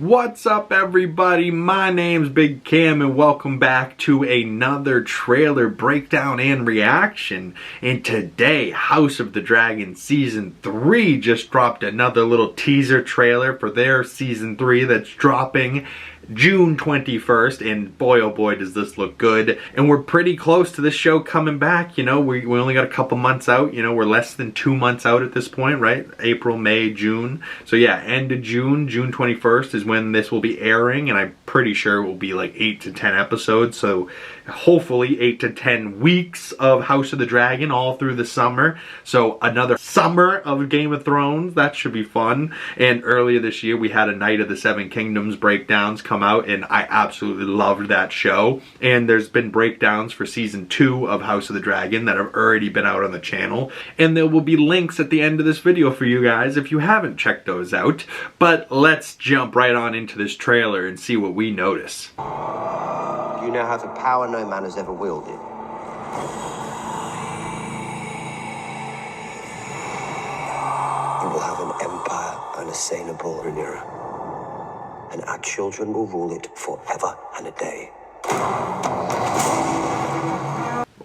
What's up, everybody? My name's Big Cam and welcome back to another trailer breakdown and reaction. And today, House of the Dragon Season 3 just dropped another little teaser trailer for their Season 3 that's dropping June 21st, and boy oh boy does this look good. And we're pretty close to this show coming back. You know, we only got a couple months out. You know, we're less than 2 months out at this point, right? April, May, June. So yeah, end of June, June 21st is when this will be airing, and I'm pretty sure it will be like 8 to 10 episodes. So hopefully 8 to 10 weeks of House of the Dragon all through the summer. So another summer of Game of Thrones. That should be fun. And earlier this year we had a Night of the Seven Kingdoms breakdowns come out, and I absolutely loved that show. And there's been breakdowns for Season 2 of House of the Dragon that have already been out on the channel. And there will be links at the end of this video for you guys if you haven't checked those out. But let's jump right on into this trailer and see what we notice. You now have the power no man has ever wielded. You will have an empire unassailable, Rhaenyra. And our children will rule it forever and a day.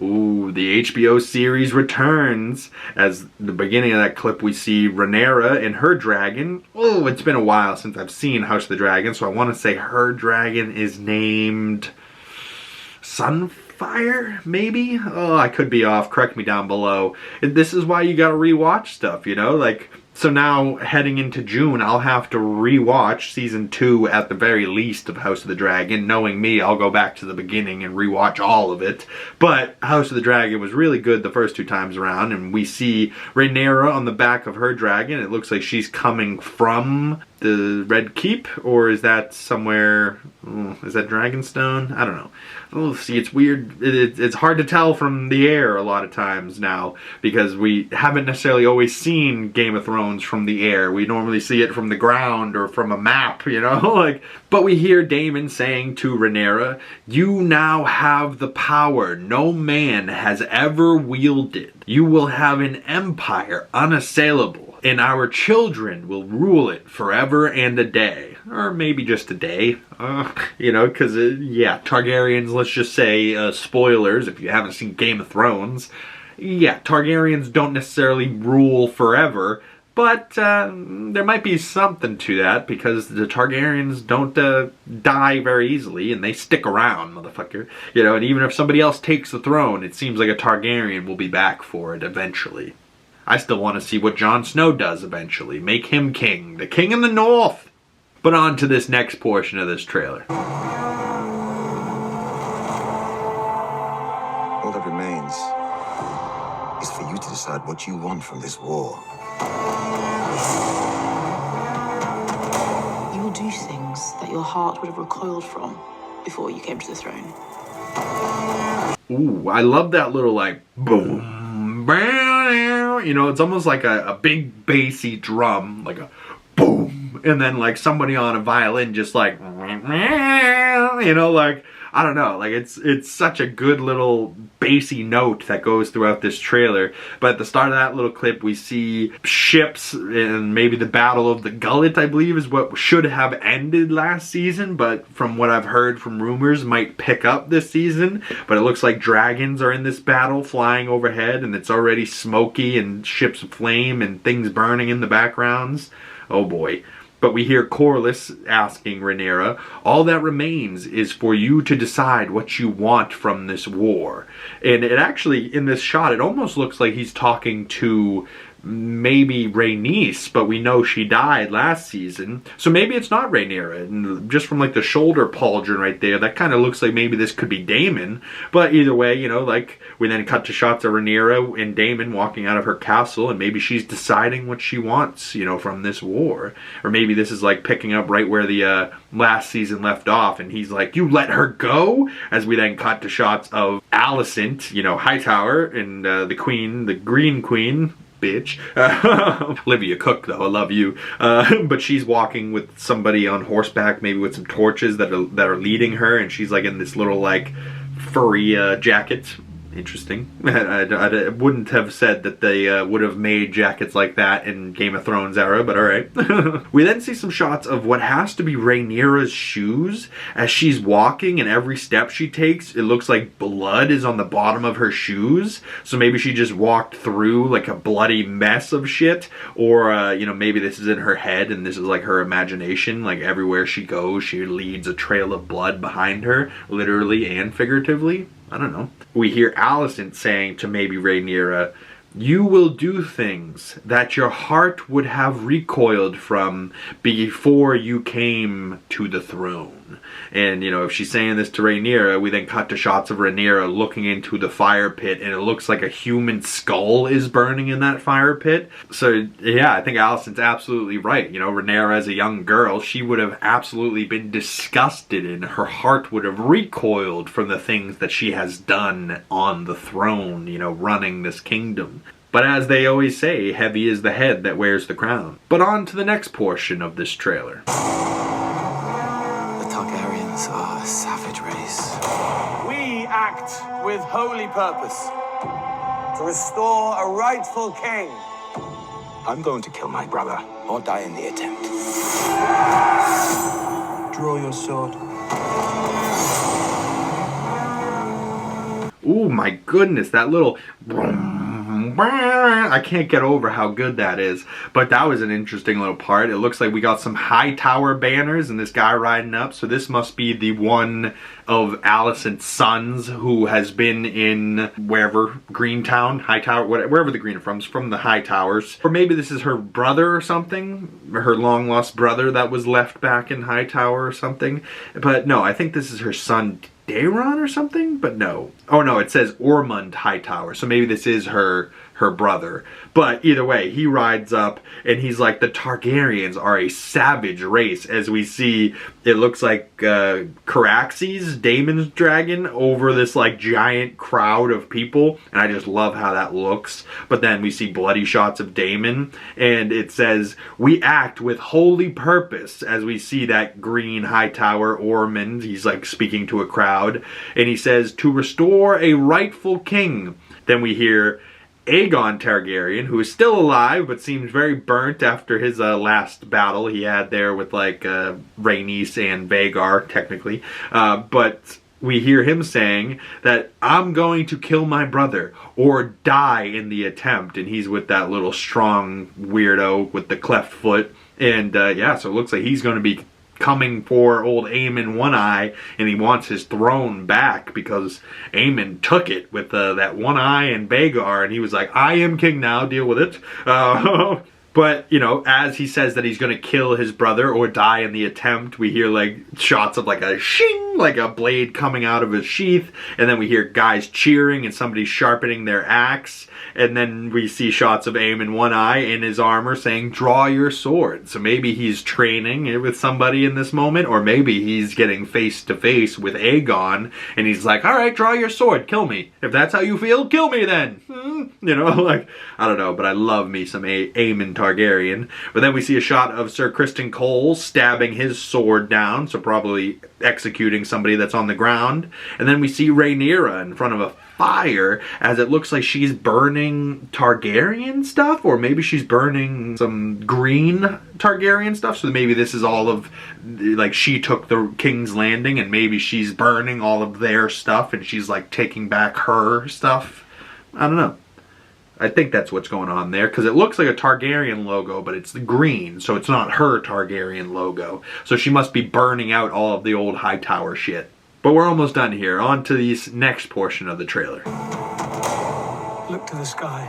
Ooh, the HBO series returns. As the beginning of that clip, we see Rhaenyra and her dragon. Oh, it's been a while since I've seen House of the Dragon, so I want to say her dragon is named Sunfire, maybe? Oh, I could be off. Correct me down below. This is why you gotta rewatch stuff, you know? Like, so now, heading into June, I'll have to rewatch Season 2 at the very least of House of the Dragon. Knowing me, I'll go back to the beginning and rewatch all of it. But House of the Dragon was really good the first 2 times around, and we see Rhaenyra on the back of her dragon. It looks like she's coming from the Red Keep, or is that somewhere, is that Dragonstone? I don't know. Oh, see, it's weird. It's hard to tell from the air a lot of times now, because we haven't necessarily always seen Game of Thrones from the air. We normally see it from the ground or from a map, you know? Like, but we hear Daemon saying to Rhaenyra, "You now have the power no man has ever wielded. You will have an empire unassailable, and our children will rule it forever and a day." Or maybe just a day. You know, because, yeah, Targaryens, let's just say, spoilers if you haven't seen Game of Thrones. Yeah, Targaryens don't necessarily rule forever, but there might be something to that, because the Targaryens don't die very easily, and they stick around, motherfucker. You know, and even if somebody else takes the throne, it seems like a Targaryen will be back for it eventually. I still want to see what Jon Snow does eventually. Make him king. The king in the north! But on to this next portion of this trailer. All that remains is for you to decide what you want from this war. You will do things that your heart would have recoiled from before you came to the throne. Ooh, I love that little, like, boom, you know, it's almost like a big bassy drum, like a boom, and then like somebody on a violin just like, you know, like, I don't know, like it's such a good little bassy note that goes throughout this trailer. But at the start of that little clip, we see ships, and maybe the Battle of the Gullet, I believe, is what should have ended last season, but from what I've heard from rumors, might pick up this season. But it looks like dragons are in this battle flying overhead, and it's already smoky and ships aflame and things burning in the backgrounds. Oh boy. But we hear Corlys asking Rhaenyra, "All that remains is for you to decide what you want from this war." And it actually, in this shot, it almost looks like he's talking to maybe Rhaenys, but we know she died last season. So maybe it's not Rhaenyra. And just from like the shoulder pauldron right there, that kind of looks like maybe this could be Daemon. But either way, you know, like, we then cut to shots of Rhaenyra and Daemon walking out of her castle, and maybe she's deciding what she wants, you know, from this war. Or maybe this is like picking up right where the last season left off, and he's like, "You let her go?" As we then cut to shots of Alicent, you know, Hightower, and the queen, the Green Queen, bitch. Olivia Cook, though, I love you. But she's walking with somebody on horseback, maybe with some torches that are leading her, and she's like in this little like furry jacket. Interesting. I wouldn't have said that they would have made jackets like that in Game of Thrones era, but alright. We then see some shots of what has to be Rhaenyra's shoes as she's walking, and every step she takes, it looks like blood is on the bottom of her shoes. So maybe she just walked through like a bloody mess of shit, or, you know, maybe this is in her head and this is like her imagination. Like everywhere she goes, she leaves a trail of blood behind her, literally and figuratively. I don't know. We hear Alicent saying to maybe Rhaenyra, "You will do things that your heart would have recoiled from before you came to the throne." And, you know, if she's saying this to Rhaenyra, we then cut to shots of Rhaenyra looking into the fire pit, and it looks like a human skull is burning in that fire pit. So, yeah, I think Alicent's absolutely right. You know, Rhaenyra as a young girl, she would have absolutely been disgusted, and her heart would have recoiled from the things that she has done on the throne, you know, running this kingdom. But as they always say, heavy is the head that wears the crown. But on to the next portion of this trailer. Targaryens are a savage race. We act with holy purpose to restore a rightful king. I'm going to kill my brother or die in the attempt. Draw your sword. Ooh, my goodness, that little... I can't get over how good that is, but that was an interesting little part. It looks like we got some high tower banners and this guy riding up, so this must be the one of Alicent's sons who has been in wherever, Greentown, High Tower, wherever the Green are from the High Towers. Or maybe this is her brother or something, her long lost brother that was left back in High Tower or something. But no, I think this is her son Daeron or something, but no. Oh no, it says Ormond Hightower, so maybe this is her brother. But either way, he rides up and he's like, the Targaryens are a savage race. As we see, it looks like Caraxes, Daemon's dragon, over this like giant crowd of people, and I just love how that looks. But then we see bloody shots of Daemon, and it says, "We act with holy purpose," as we see that green Hightower Ormond. He's like speaking to a crowd, and he says, "To restore a rightful king." Then we hear Aegon Targaryen, who is still alive but seems very burnt after his last battle he had there with like Rhaenys and Vhagar, technically. But we hear him saying that, "I'm going to kill my brother or die in the attempt." And he's with that little strong weirdo with the cleft foot. And yeah, so it looks like he's going to be coming for old Aemon One Eye, and he wants his throne back because Aemon took it with that One Eye and Vhagar, and he was like, "I am king now, deal with it." But, you know, as he says that he's going to kill his brother or die in the attempt, we hear like shots of like a shing, like a blade coming out of his sheath, and then we hear guys cheering and somebody sharpening their axe, and then we see shots of Aemon One Eye in his armor saying, "Draw your sword." So maybe he's training with somebody in this moment, or maybe he's getting face to face with Aegon, and he's like, "All right, draw your sword, kill me. If that's how you feel, kill me then." You know, like, I don't know, but I love me some Aemon Targaryen. But then we see a shot of Sir Criston Cole stabbing his sword down, so probably executing somebody that's on the ground. And then we see Rhaenyra in front of a fire, as it looks like she's burning Targaryen stuff, or maybe she's burning some green Targaryen stuff. So maybe this is all of, like, she took the King's Landing and maybe she's burning all of their stuff and she's like taking back her stuff. I don't know. I think that's what's going on there, because it looks like a Targaryen logo, but it's green, so it's not her Targaryen logo. So she must be burning out all of the old Hightower shit. But we're almost done here. On to this next portion of the trailer. Look to the sky.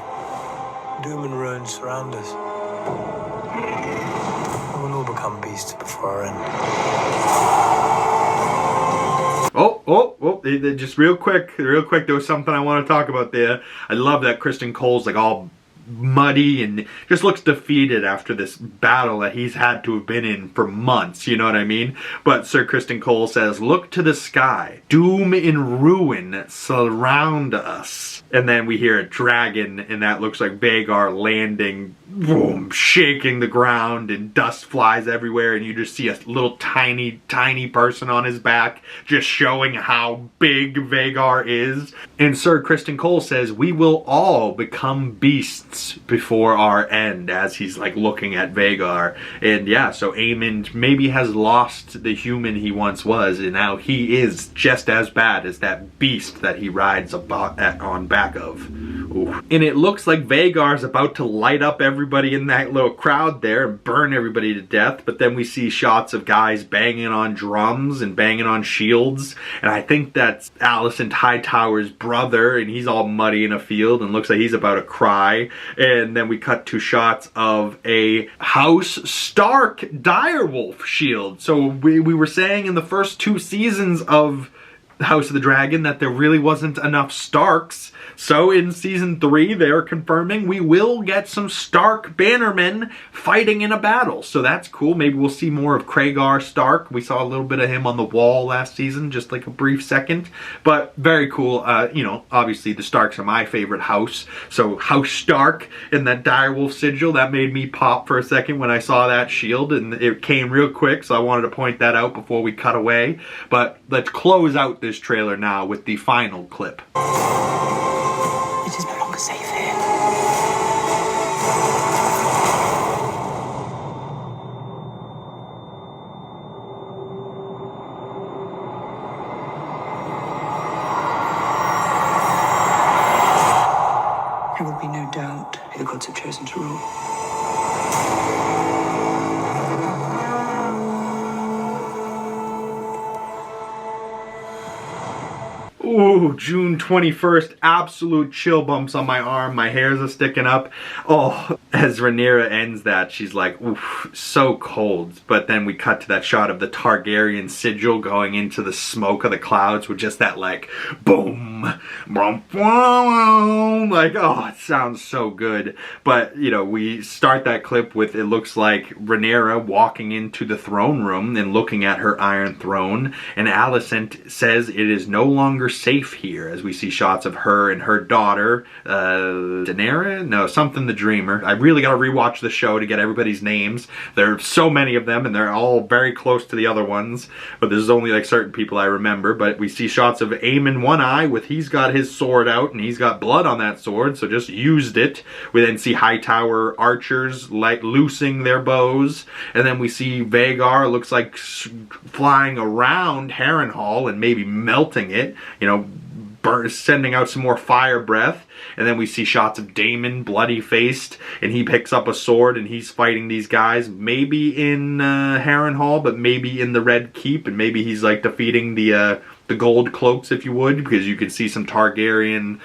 Doom and ruin surround us. We'll all become beasts before our end. Just real quick, there was something I want to talk about there. I love that Criston Cole's like all muddy and just looks defeated after this battle that he's had to have been in for months, you know what I mean? But Sir Criston Cole says, "Look to the sky. Doom and ruin surround us." And then we hear a dragon, and that looks like Vhagar landing, boom, shaking the ground, and dust flies everywhere, and you just see a little tiny person on his back, just showing how big Vhagar is. And Sir Criston Cole says, "We will all become beasts before our end," as he's like looking at Vhagar. And yeah, so Aemond maybe has lost the human he once was, and now he is just as bad as that beast that he rides on back of. Ooh. And it looks like Vhagar's about to light up everybody in that little crowd there and burn everybody to death, but then we see shots of guys banging on drums and banging on shields, and I think that's Alicent Hightower's brother, and he's all muddy in a field and looks like he's about to cry. And then we cut to shots of a House Stark direwolf shield. So we were saying in the first 2 seasons of House of the Dragon that there really wasn't enough Starks. So in season 3, they're confirming we will get some Stark bannermen fighting in a battle. So that's cool. Maybe we'll see more of Kragar Stark. We saw a little bit of him on the wall last season, just like a brief second. But very cool. You know, obviously the Starks are my favorite house. So House Stark and that direwolf sigil, that made me pop for a second when I saw that shield. And it came real quick, so I wanted to point that out before we cut away. But let's close out this trailer now with the final clip. It is no longer safe here. There will be no doubt who the gods have chosen to rule. Ooh, June 21st, absolute chill bumps on my arm. My hairs are sticking up. Oh, as Rhaenyra ends that, she's like, oof, so cold. But then we cut to that shot of the Targaryen sigil going into the smoke of the clouds with just that like, boom, boom, boom. Like, oh, it sounds so good. But, you know, we start that clip with, it looks like Rhaenyra walking into the throne room and looking at her Iron Throne. And Alicent says it is no longer safe here, as we see shots of her and her daughter, Daenerys? No, something the Dreamer. I really gotta rewatch the show to get everybody's names. There are so many of them, and they're all very close to the other ones, but there's only like certain people I remember. But we see shots of Aemon One Eye with, he's got his sword out, and he's got blood on that sword, so just used it. We then see Hightower archers like loosing their bows, and then we see Vhagar, looks like flying around Harrenhal and maybe melting it, you know, sending out some more fire breath. And then we see shots of Daemon bloody faced, and he picks up a sword and he's fighting these guys, maybe in Harrenhal, but maybe in the Red Keep, and maybe he's like defeating the gold cloaks, if you would, because you can see some Targaryen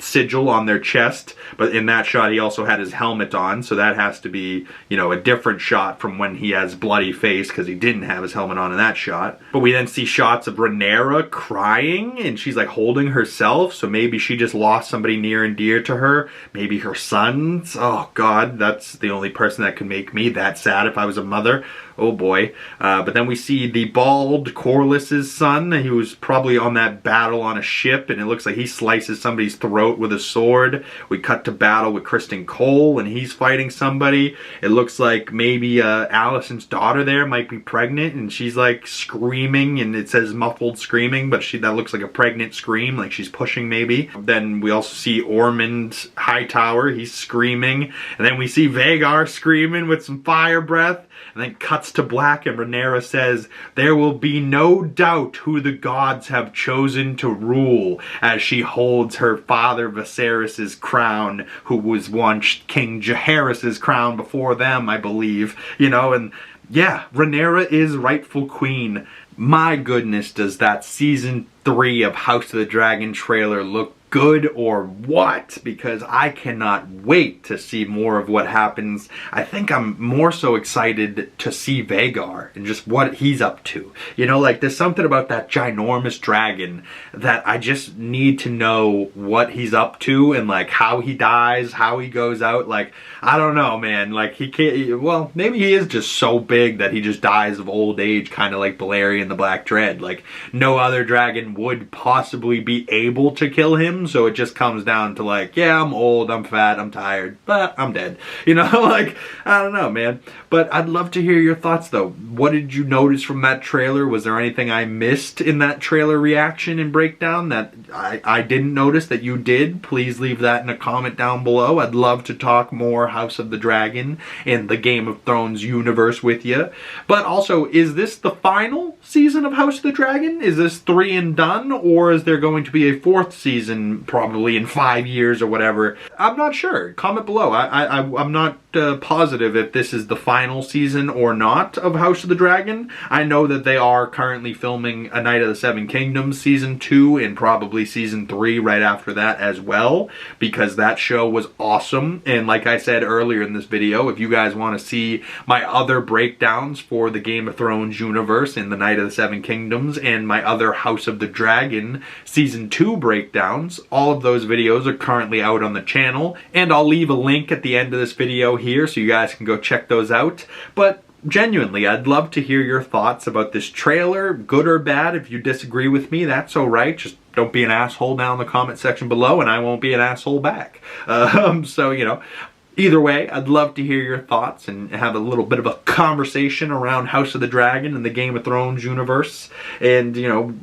sigil on their chest. But in that shot he also had his helmet on, so that has to be, you know, a different shot from when he has bloody face, because he didn't have his helmet on in that shot. But we then see shots of Rhaenyra crying, and she's like holding herself, so maybe she just lost somebody near and dear to her. Maybe her sons. Oh god, that's the only person that could make me that sad if I was a mother. Oh boy. But then we see the bald Corlys's son. He was probably on that battle on a ship, and it looks like he slices somebody's throat with a sword. We cut to battle with Criston Cole, and he's fighting somebody. It looks like maybe Alicent's daughter there might be pregnant, and she's like screaming, and it says muffled screaming, but that looks like a pregnant scream, like she's pushing maybe. Then we also see Ormond Hightower, he's screaming, and then we see Vhagar screaming with some fire breath. And then cuts to black, and Rhaenyra says, "There will be no doubt who the gods have chosen to rule," as she holds her father Viserys' crown, who was once King Jaehaerys' crown before them, I believe. You know, and yeah, Rhaenyra is rightful queen. My goodness, does that season 3 of House of the Dragon trailer look good or what, because I cannot wait to see more of what happens. I think I'm more so excited to see Vhagar and just what he's up to. You know, like there's something about that ginormous dragon that I just need to know what he's up to and like how he dies, how he goes out. Like, I don't know, man. Like he can't, well, maybe he is just so big that he just dies of old age, kind of like Balerion the Black Dread. Like no other dragon would possibly be able to kill him. So it just comes down to like, yeah, I'm old, I'm fat, I'm tired, but I'm dead. You know, like, I don't know, man. But I'd love to hear your thoughts though. What did you notice from that trailer? Was there anything I missed in that trailer reaction and breakdown that I didn't notice that you did? Please leave that in a comment down below. I'd love to talk more House of the Dragon and the Game of Thrones universe with you. But also, is this the final season of House of the Dragon? Is this 3 and done? Or is there going to be a 4th season probably in 5 years or whatever? I'm not sure. Comment below. I'm not positive if this is the final season or not of House of the Dragon. I know that they are currently filming A Night of the Seven Kingdoms season 2 and probably season 3 right after that as well, because that show was awesome. And like I said earlier in this video, if you guys want to see my other breakdowns for the Game of Thrones universe and The Night of the Seven Kingdoms and my other House of the Dragon season 2 breakdowns, all of those videos are currently out on the channel, and I'll leave a link at the end of this video here so you guys can go check those out. But genuinely, I'd love to hear your thoughts about this trailer, good or bad. If you disagree with me, that's alright. Just don't be an asshole down in the comment section below, and I won't be an asshole back. So, you know, either way, I'd love to hear your thoughts and have a little bit of a conversation around House of the Dragon and the Game of Thrones universe. And, you know,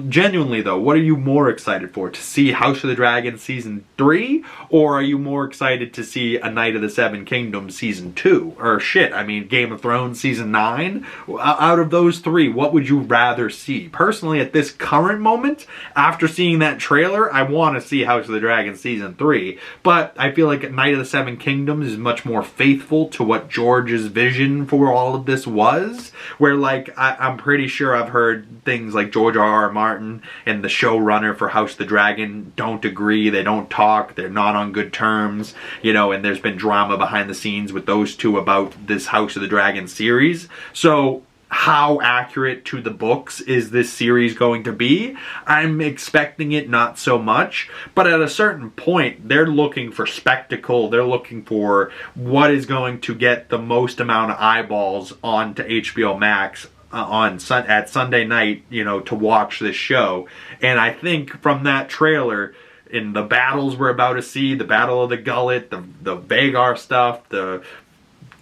genuinely though, what are you more excited for? To see House of the Dragon season 3? Or are you more excited to see A Night of the Seven Kingdoms season 2? Or shit, I mean Game of Thrones season 9? Out of those 3, what would you rather see? Personally, at this current moment, after seeing that trailer, I want to see House of the Dragon season 3. But I feel like A Night of the Seven Kingdoms is much more faithful to what George's vision for all of this was. Where like, I'm pretty sure I've heard things like George R.R. Martin and the showrunner for House of the Dragon don't agree, they don't talk, they're not on good terms, you know, and there's been drama behind the scenes with those two about this House of the Dragon series. So how accurate to the books is this series going to be? I'm expecting it not so much, but at a certain point, they're looking for spectacle. They're looking for what is going to get the most amount of eyeballs onto HBO Max at Sunday night, you know, to watch this show. And I think from that trailer, in the battles we're about to see, the Battle of the Gullet, the Vhagar stuff, the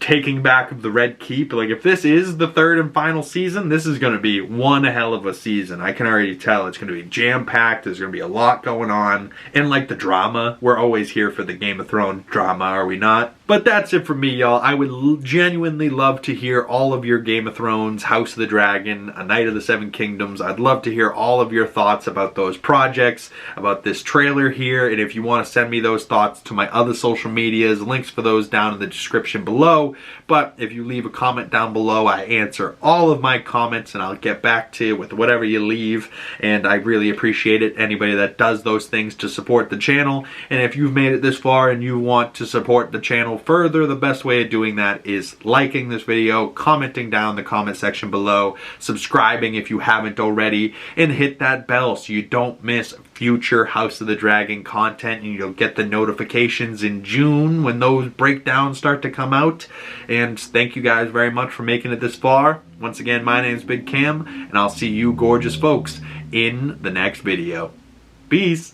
taking back of the Red Keep, like if this is the 3rd and final season, this is going to be one hell of a season. I can already tell it's going to be jam-packed. There's going to be a lot going on. And like the drama, we're always here for the Game of Thrones drama, are we not? But that's it for me, y'all. I would genuinely love to hear all of your Game of Thrones, House of the Dragon, A Night of the Seven Kingdoms. I'd love to hear all of your thoughts about those projects, about this trailer here, and if you want to send me those thoughts to my other social medias, links for those down in the description below. But if you leave a comment down below, I answer all of my comments and I'll get back to you with whatever you leave, and I really appreciate it, anybody that does those things to support the channel. And if you've made it this far and you want to support the channel further, the best way of doing that is liking this video, commenting down in the comment section below, subscribing if you haven't already, and hit that bell so you don't miss future House of the Dragon content, and you'll get the notifications in June when those breakdowns start to come out. And thank you guys very much for making it this far. Once again, my name's Big Cam, and I'll see you gorgeous folks in the next video. Peace!